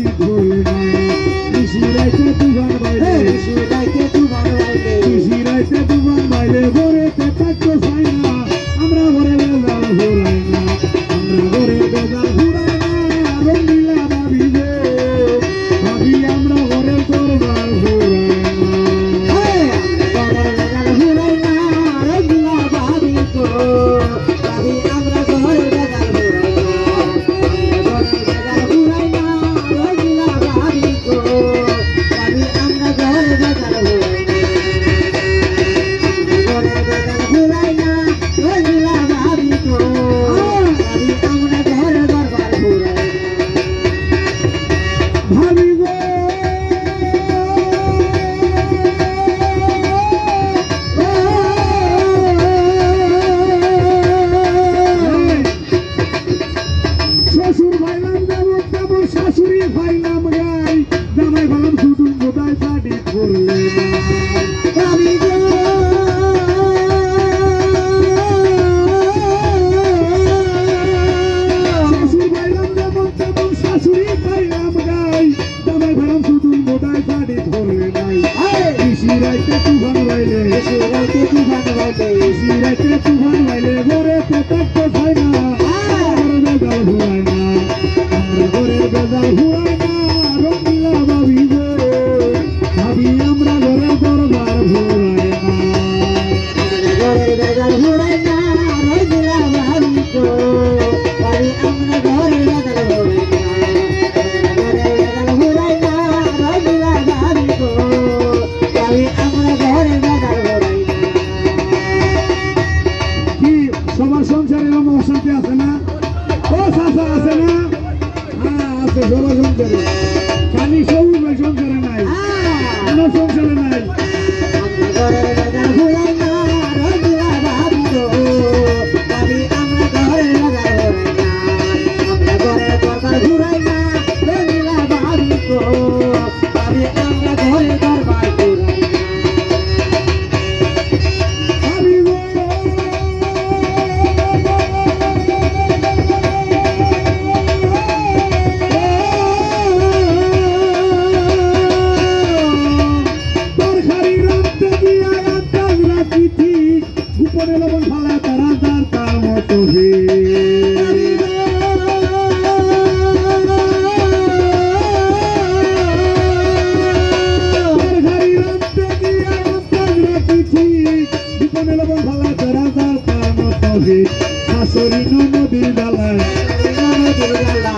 বাতি ধরে না নিশি রাইতে তুফান বাইলে নিশি রাইতে তুফান বাইলে ঘরেতে থাকতে চাই না আমরা ঘরে বেজাল ঘুরাই না আমরা ঘরে বেজাল ঘুরাই না রঙ্গিলা ভাবি গো ভাবি আমরা ঘরে দরবার ঘুরাই শাশুড়ি ভাইলাম গাই জামাই ভালাম শুধু বোধায় শাড়ি করলে শ্বশুর ভাইলাম যেমন তেমন শাশুড়ি ভাইলাম গাই জামাই ভালাম শুধু বোধায় শাড়ি ধরলে নাই নিশি রাইতে তুফান বাইলে ঘরে থাকতে চাই না বেজাল ঘুরাই না ঘরের বেজাল ঘুরাই না রঙ্গিলা ভাবি গো ভাবি আমরা ঘরের দরবার ঘুরাই না ঘরের বেজাল ঘুরাই না রঙ্গিলা ভাবি গো ভাবি আমরা ঘরের বেজাল ঘুরাই না রঙ্গিলা ভাবি গো ভাবি আমরা ঘরের বেজাল ঘুরাই না কি সবার সংসারে এরকম অশান্তি আছে না ও চাচা আছে না আছে সবার সংসারে খালি সবুজ ভাই সংসারে নাই আমার সংসারে নাই উপরে লবণ ফালা তারা তার তার মতো বিপনে লবণ ফালা তারা তার তার মতো শাশুড়ি নদীর ডালায়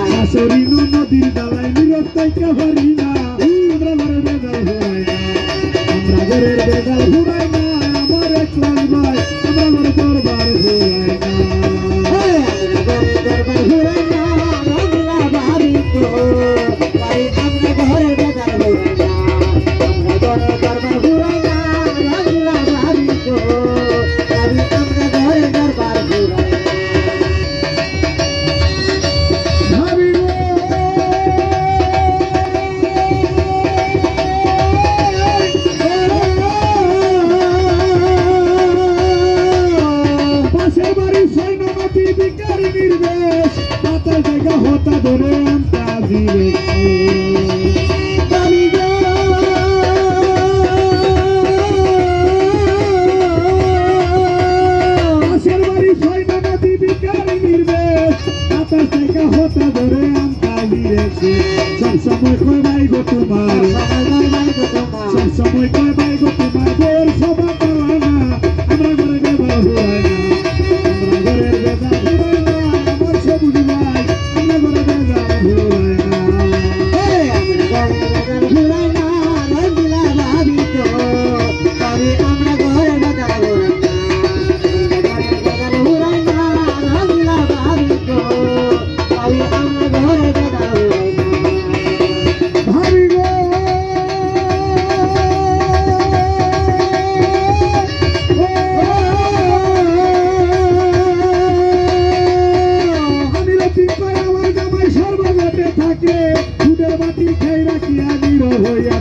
শাশুড়ি নদীর ডালায় নিরস্তাইতে পারি না আমরা ঘরের বেজাল ঘুরাই না আমরা ঘরের বেজাল ঘুরাই না আমার একলাই ভাই আমরা ঘরে দরবার ঘুরাই না রঙ্গিলা ভাবি গো ভাই আমরা ঘরে বেজাল ঘুরাই না আমরা ঘরে দরবার ঘুরাই না রঙ্গিলা ভাবি গো ভাই আমরা ঘরে দরবার ঘুরাই ভাবি গো निर्देश पाता जगह होता धरे अंता धीरे सब समय कोई भाई गो तुम्हारे सब समय कोई भाई गो तुम्हारे बोल सब करवाना हमरा घरे बेबा हुआ हमरा घरे बेबा हुआ हमर सब बुझाई हमरा घरे बेबा हुआ ए हमरा घरे बेबा हुआ रंगला भाभी तो करे हमरा घरे बेबा हुआ रंगला भाभी तो करे हमरा घरे बेबा हुआ থাকে দুধের বাটি খাই রাখি আমি হইয়া